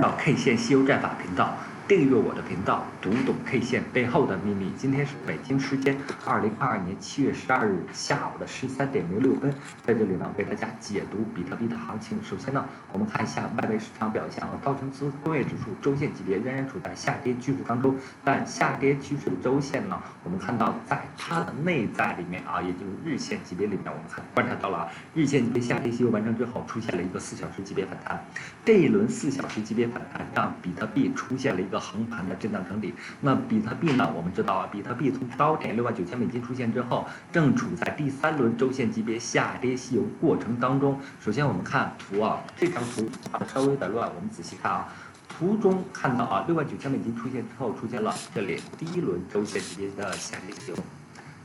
到 K 线西游战法频道，订阅我的频道，读懂 K 线背后的秘密。今天是北京时间2022年7月12日下午的13:06，在这里呢为大家解读比特币的行情。首先呢，我们看一下外围市场表现啊，道琼斯工业指数周线级别仍然处在下跌趋势当中，但下跌趋势周线呢，我们看到在它的内在里面啊，也就是日线级别里面，我们观察到了日线级别下跌修完成之后，出现了一个4小时级别反弹。这一轮4小时级别反弹让比特币出现了一个横盘的震荡整理。那比特币呢，我们知道啊，比特币从高点$69,000出现之后，正处在第3轮周线级别下跌西游过程当中。首先我们看图啊，这张图稍微有点乱，我们仔细看啊。图中看到啊，$69,000出现之后，出现了这里第一轮周线级别的下跌西游，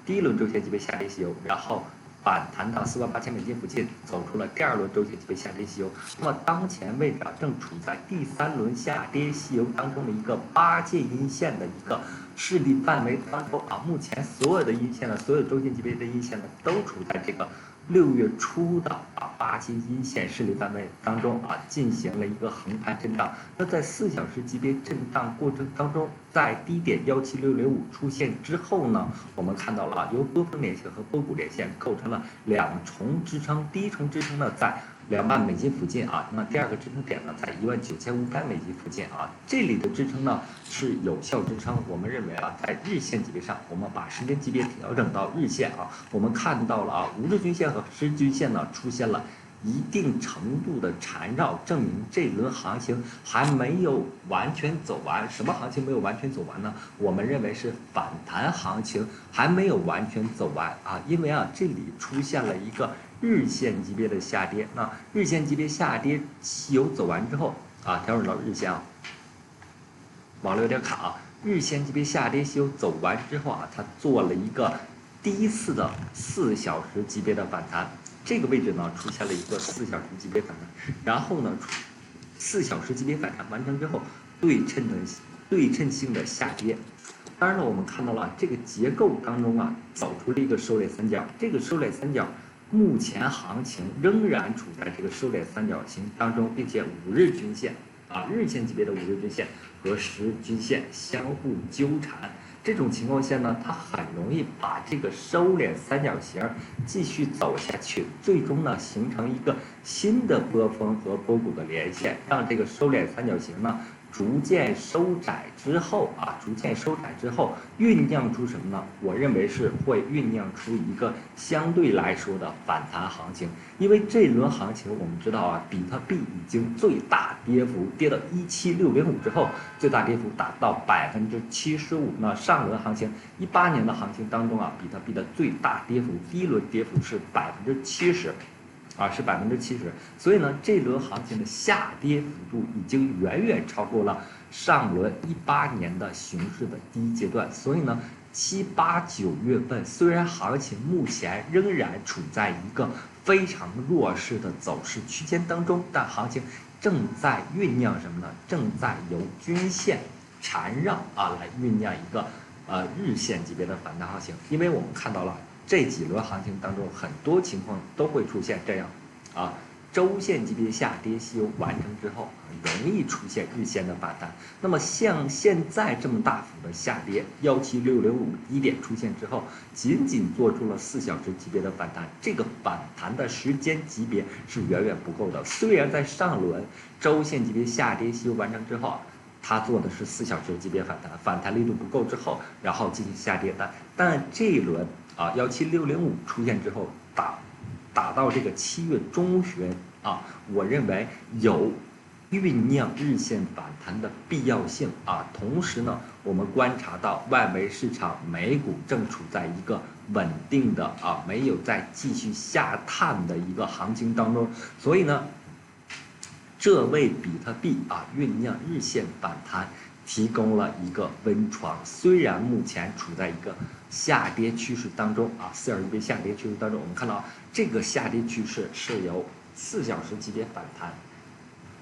第一轮周线级别下跌西游，然后反弹到$48,000附近，走出了第二轮周线级别下跌西游。那么当前位置正处在第3轮下跌西游当中的一个8件阴线的一个势力范围当中啊。目前所有的阴线呢，所有周线级别的阴线呢，都处在这个6月初的8件阴线势力范围当中啊，进行了一个横盘震荡。那在4小时级别震荡过程当中，在低点17605出现之后呢，我们看到了由波峰连线和波谷连线构成了2重支撑。第一重支撑呢在$20,000附近啊，那么第二个支撑点呢在$19,500附近啊。这里的支撑呢是有效支撑。我们认为啊，在日线级别上，我们把时间级别调整到日线啊，我们看到了啊，5日均线和10日均线呢出现了一定程度的缠绕，证明这轮行情还没有完全走完。什么行情没有完全走完呢？我们认为是反弹行情还没有完全走完啊，因为啊这里出现了一个日线级别的下跌。那日线级别下跌西游走完之后啊，调整到日线啊，网络有点卡啊。日线级别下跌西游走完之后啊，它做了一个第一次的4小时级别的反弹。这个位置呢出现了一个4小时级别反弹，然后呢，4小时级别反弹完成之后，对称性的下跌。当然了，我们看到了这个结构当中啊，走出了一个收敛三角。这个收敛三角目前行情仍然处在这个收敛三角形当中，并且5日均线啊，日线级别的5日均线和10日均线相互纠缠。这种情况下呢，它很容易把这个收敛三角形继续走下去，最终呢形成一个新的波峰和波谷的连线，让这个收敛三角形呢逐渐收窄之后啊，酝酿出什么呢？我认为是会酝酿出一个相对来说的反弹行情。因为这轮行情我们知道啊，比特币已经最大跌幅跌到17605之后，最大跌幅达到75%。那上轮行情18年的行情当中啊，比特币的最大跌幅，第一轮跌幅是70%。啊，是70%，所以呢，这轮行情的下跌幅度已经远远超过了上轮18年的熊市的第一阶段。所以呢，7、8、9月份虽然行情目前仍然处在一个非常弱势的走势区间当中，但行情正在酝酿什么呢？正在由均线缠绕啊来酝酿一个日线级别的反弹行情。因为我们看到了这几轮行情当中，很多情况都会出现这样啊，周线级别下跌西游完成之后，很容易出现日线的反弹。那么像现在这么大幅的下跌，17605低点出现之后，仅仅做出了4小时级别的反弹，这个反弹的时间级别是远远不够的。虽然在上轮周线级别下跌西游完成之后，它做的是4小时级别反弹，反弹力度不够之后，然后进行下跌。但这一轮啊17605出现之后，打到这个7月中旬啊，我认为有酝酿日线反弹的必要性啊。同时呢，我们观察到外围市场美股正处在一个稳定的啊，没有再继续下探的一个行情当中，所以呢，这为比特币啊酝酿日线反弹提供了一个温床。虽然目前处在一个下跌趋势当中啊，4小时级别下跌趋势当中，我们看到这个下跌趋势是由4小时级别反弹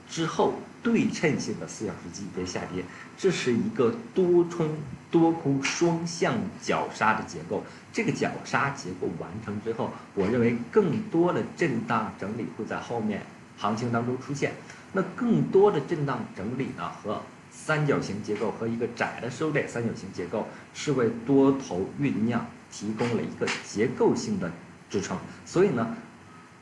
之后对称性的4小时级别下跌，这是一个多冲多空双向绞杀的结构。这个绞杀结构完成之后，我认为更多的震荡整理会在后面行情当中出现。那更多的震荡整理呢和三角形结构和一个窄的收敛三角形结构是为多头酝酿提供了一个结构性的支撑，所以呢，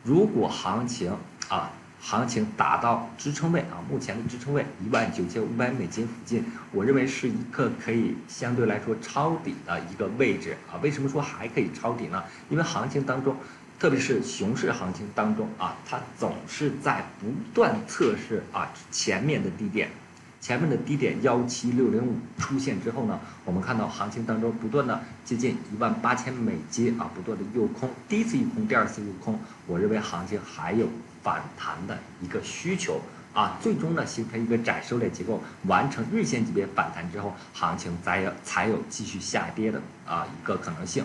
如果行情达到支撑位目前的支撑位19500美金附近，我认为是一个可以相对来说抄底的一个位置为什么说还可以抄底呢？因为行情当中，特别是熊市行情当中它总是在不断测试前面的低点。前面的低点17605出现之后呢，我们看到行情当中不断的接近18000美金不断的诱空，第一次诱空，第二次诱空，我认为行情还有反弹的一个需求最终呢形成一个窄收敛结构，完成日线级别反弹之后，行情才有继续下跌的一个可能性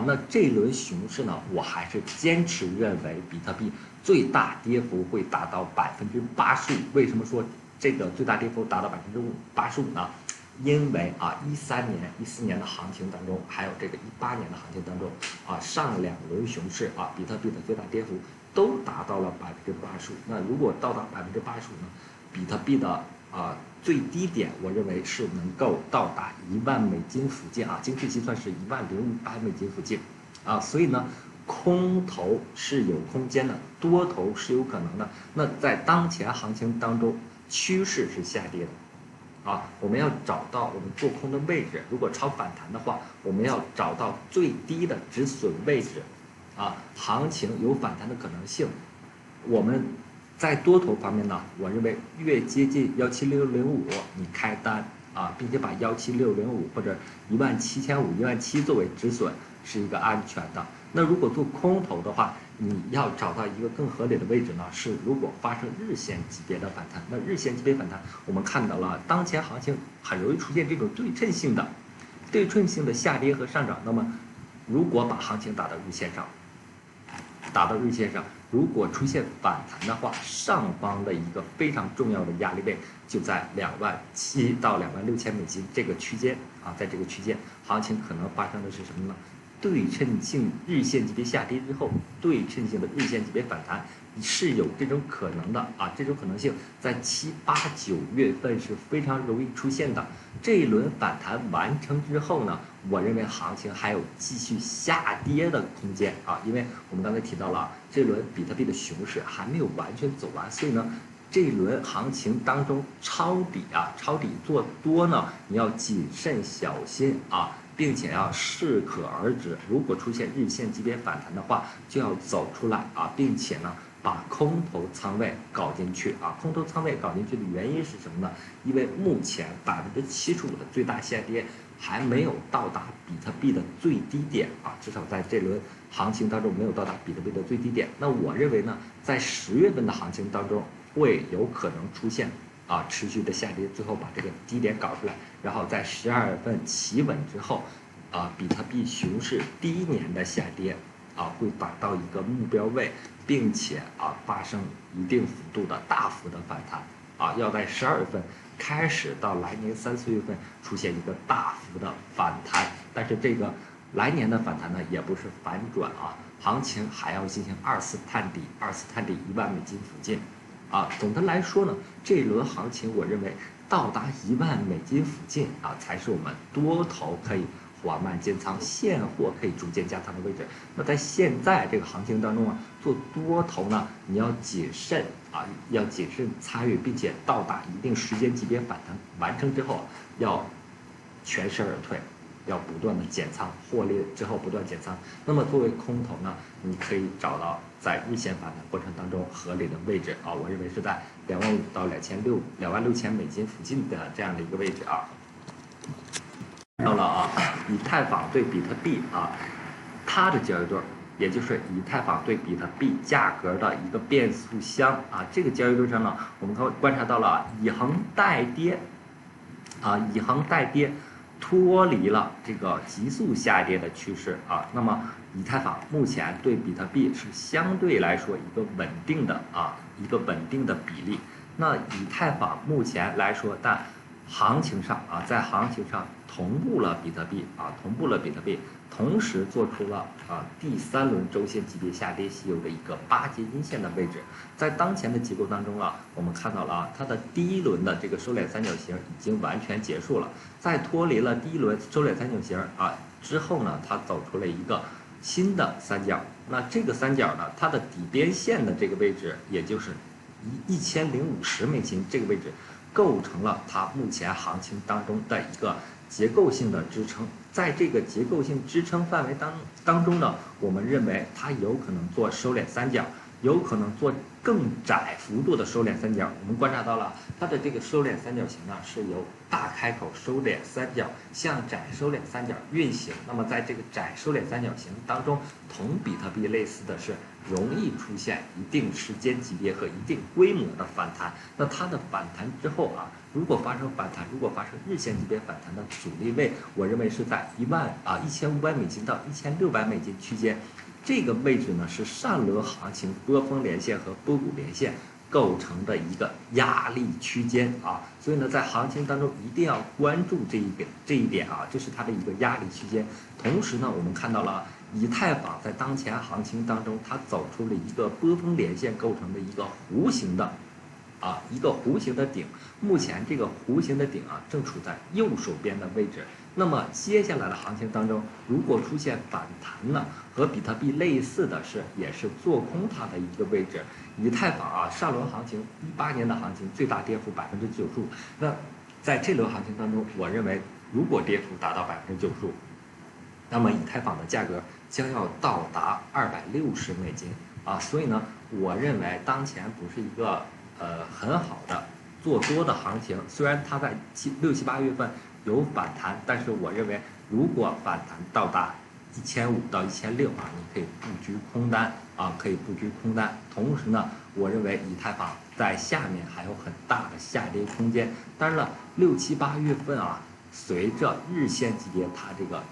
那这一轮熊市呢，我还是坚持认为比特币最大跌幅会达到85%。为什么说这个最大跌幅达到85%呢？因为13年、14年的行情当中，还有这个18年的行情当中上两轮熊市比特币的最大跌幅都达到了85%。那如果到达85%呢，比特币的最低点，我认为是能够到达10000美金附近精确计算是10500美金附近所以呢，空头是有空间的，多头是有可能的。那在当前行情当中，趋势是下跌的我们要找到我们做空的位置。如果超反弹的话，我们要找到最低的止损位置行情有反弹的可能性。我们在多头方面呢，我认为越接近17605你开单并且把17605或者17500、17000作为止损，是一个安全的。那如果做空头的话，你要找到一个更合理的位置呢，是如果发生日线级别的反弹。那日线级别反弹，我们看到了当前行情很容易出现这种对称性的下跌和上涨。那么如果把行情打到日线上，如果出现反弹的话，上方的一个非常重要的压力位就在27000到26000美金这个区间在这个区间，行情可能发生的是什么呢？对称性日线级别下跌之后，对称性的日线级别反弹是有这种可能的这种可能性在7、8、9月份是非常容易出现的。这一轮反弹完成之后呢，我认为行情还有继续下跌的空间因为我们刚才提到了这轮比特币的熊市还没有完全走完，所以呢，这一轮行情当中抄底做多呢，你要谨慎小心并且要适可而止。如果出现日线级别反弹的话，就要走出来并且呢，把空头仓位搞进去空头仓位搞进去的原因是什么呢？因为目前75%的最大下跌还没有到达比特币的最低点至少在这轮行情当中没有到达比特币的最低点。那我认为呢，在10月份的行情当中会有可能出现持续的下跌，最后把这个低点搞出来，然后在12月份企稳之后比特币熊市第一年的下跌会达到一个目标位，并且发生一定幅度的大幅的反弹要在12月份开始到来年3、4月份出现一个大幅的反弹。但是这个来年的反弹呢，也不是反转行情还要进行二次探底10000美金附近总的来说呢，这一轮行情我认为到达10000美金附近才是我们多头可以缓慢建仓，现货可以逐渐加仓的位置。那在现在这个行情当中做多头呢，你要谨慎要谨慎参与，并且到达一定时间级别反弹完成之后，要全身而退，要不断的减仓，获利之后不断减仓。那么作为空头呢，你可以找到在日线反弹过程当中合理的位置我认为是在25000到26000美金附近的这样的一个位置到了以太坊对比特币它的交易对，也就是以太坊对比特币价格的一个变速箱这个交易对上呢，我们观察到了以横带跌脱离了这个急速下跌的趋势那么以太坊目前对比特币是相对来说一个稳定的比例。那以太坊目前来说，但行情上啊，在行情上同步了比特币啊，同步了比特币，同时做出了第三轮周线级别下跌稀有的一个8节阴线的位置。在当前的结构当中我们看到了它的第一轮的这个收敛三角形已经完全结束了，在脱离了第一轮收敛三角形之后呢，它走出了一个新的三角。那这个三角呢，它的底边线的这个位置，也就是1050美金这个位置，构成了它目前行情当中的一个结构性的支撑。在这个结构性支撑范围当中呢，我们认为它有可能做收敛三角，有可能做更窄幅度的收敛三角。我们观察到了它的这个收敛三角形呢，是由大开口收敛三角向窄收敛三角运行。那么在这个窄收敛三角形当中，同比特币类似的是容易出现一定时间级别和一定规模的反弹。那它的反弹之后如果发生反弹，如果发生日线级别反弹的阻力位，我认为是在$1500到$1600区间。这个位置呢是上轮行情波峰连线和波谷连线构成的一个压力区间所以呢，在行情当中一定要关注这一点这是它的一个压力区间。同时呢，我们看到了以太坊在当前行情当中，它走出了一个波峰连线构成的一个弧形的顶。目前这个弧形的顶正处在右手边的位置。那么接下来的行情当中，如果出现反弹呢，和比特币类似的是，也是做空它的一个位置。以太坊上轮行情18年的行情最大跌幅95%。那在这轮行情当中，我认为如果跌幅达到95%，那么以太坊的价格将要到达$260所以呢，我认为当前不是一个很好的做多的行情。虽然它在6、7、8月份有反弹，但是我认为如果反弹到达1500到1600你可以布局空单可以布局空单。同时呢，我认为以太坊在下面还有很大的下跌空间。当然了，6、7、8月份随着日线级别它这个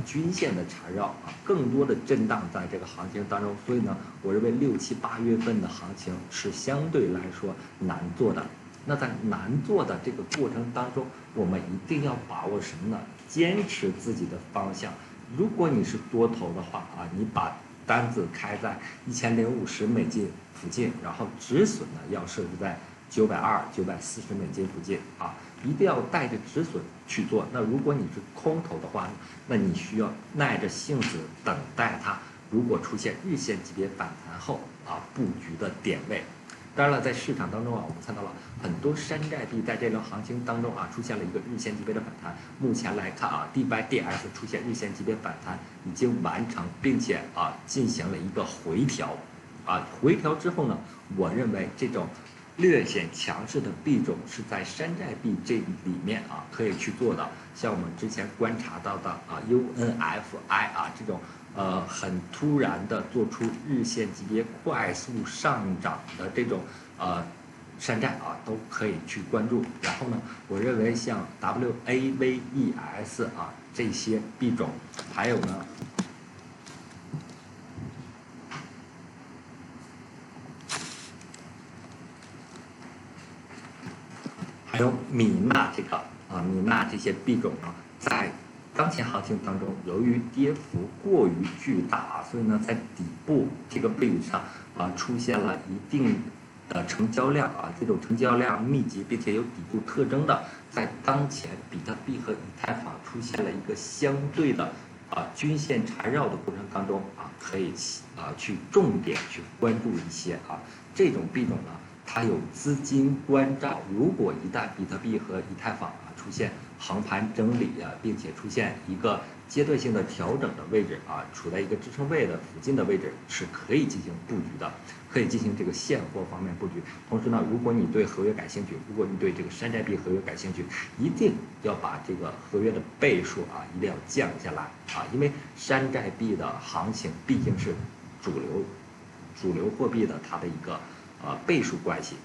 均线的缠绕更多的震荡在这个行情当中。所以呢，我认为6、7、8月份的行情是相对来说难做的。那在难做的这个过程当中，我们一定要把握什么呢？坚持自己的方向。如果你是多头的话你把单子开在$1050附近，然后止损呢要设置在$920、$940附近一定要带着止损去做。那如果你是空头的话，那你需要耐着性子等待它如果出现日线级别反弹后布局的点位。当然了，在市场当中我们看到了很多山寨币在这轮行情当中出现了一个日线级别的反弹。目前来看DYDX 出现日线级别反弹已经完成，并且进行了一个回调回调之后呢，我认为这种略显强势的币种是在山寨币这里面可以去做的。像我们之前观察到的UNFI 这种很突然的做出日线级别快速上涨的这种山寨都可以去关注。然后呢，我认为像 WAVES 这些币种，还有呢还有米娜米娜这些币种在当前行情当中，由于跌幅过于巨大所以呢，在底部这个位置上出现了一定的成交量这种成交量密集并且有底部特征的，在当前比特币和以太坊出现了一个相对的均线缠绕的过程当中可以去重点去关注一些这种币种呢，它有资金关照。如果一旦比特币和以太坊出现横盘整理并且出现一个阶段性的调整的位置处在一个支撑位的附近的位置，是可以进行布局的，可以进行这个现货方面布局。同时呢，如果你对合约感兴趣，如果你对这个山寨币合约感兴趣，一定要把这个合约的倍数一定要降下来因为山寨币的行情毕竟是主流货币的它的一个倍数关系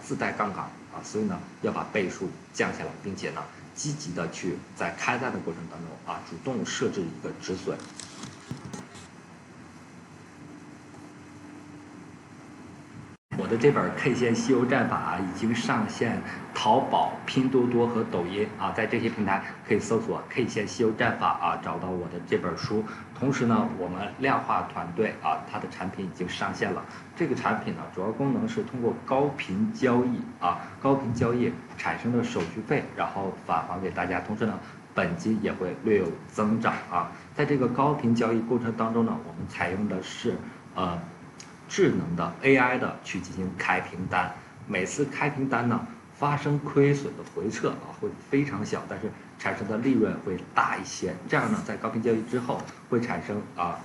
自带杠杆所以呢要把倍数降下来，并且呢积极的去在开单的过程当中主动设置一个止损。我我的这本 K 线西游战法已经上线淘宝、拼多多和抖音啊，在这些平台可以搜索 K 线西游战法啊，找到我的这本书。同时呢，我们量化团队啊，它的产品已经上线了。这个产品呢，主要功能是通过高频交易啊，高频交易产生的手续费，然后返还给大家。同时呢，本金也会略有增长啊。在这个高频交易过程当中呢，我们采用的是智能的 AI 的去进行开平单，每次开平单呢发生亏损的回撤啊会非常小，但是产生的利润会大一些。这样呢，在高频交易之后会产生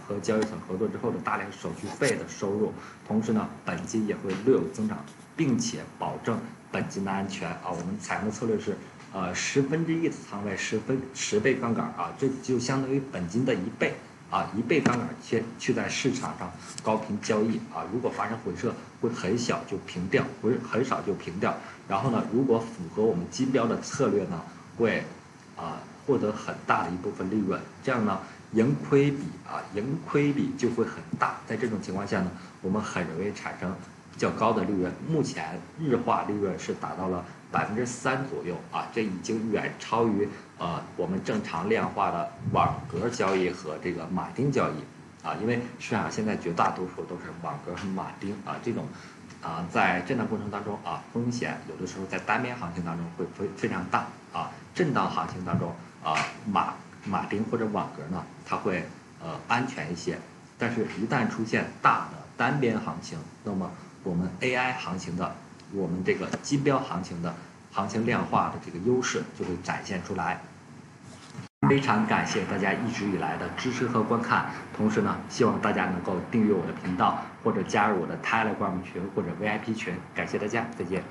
和交易所合作之后的大量手续费的收入，同时呢本金也会略有增长，并且保证本金的安全啊。我们采用的策略是1/10的仓位10倍杠杆啊，这就相当于本金的1倍。1倍杠杆去在市场上高频交易啊，如果发生回撤会很小就平掉，很少就平掉。然后呢，如果符合我们金标的策略呢，会获得很大的一部分利润。这样呢，盈亏比就会很大。在这种情况下呢，我们很容易产生较高的利润。目前日化利润是达到了3%左右啊，这已经远超于我们正常量化的网格交易和这个马丁交易啊，因为市场现在绝大多数都是网格和马丁啊，这种在震荡过程当中风险有的时候在单边行情当中会非常大啊，震荡行情当中马丁或者网格呢，它会安全一些，但是一旦出现大的单边行情，那么我们 AI 行情的，我们这个金标行情的行情量化的这个优势就会展现出来。非常感谢大家一直以来的支持和观看，同时呢，希望大家能够订阅我的频道，或者加入我的 Telegram 群或者 VIP 群，感谢大家，再见。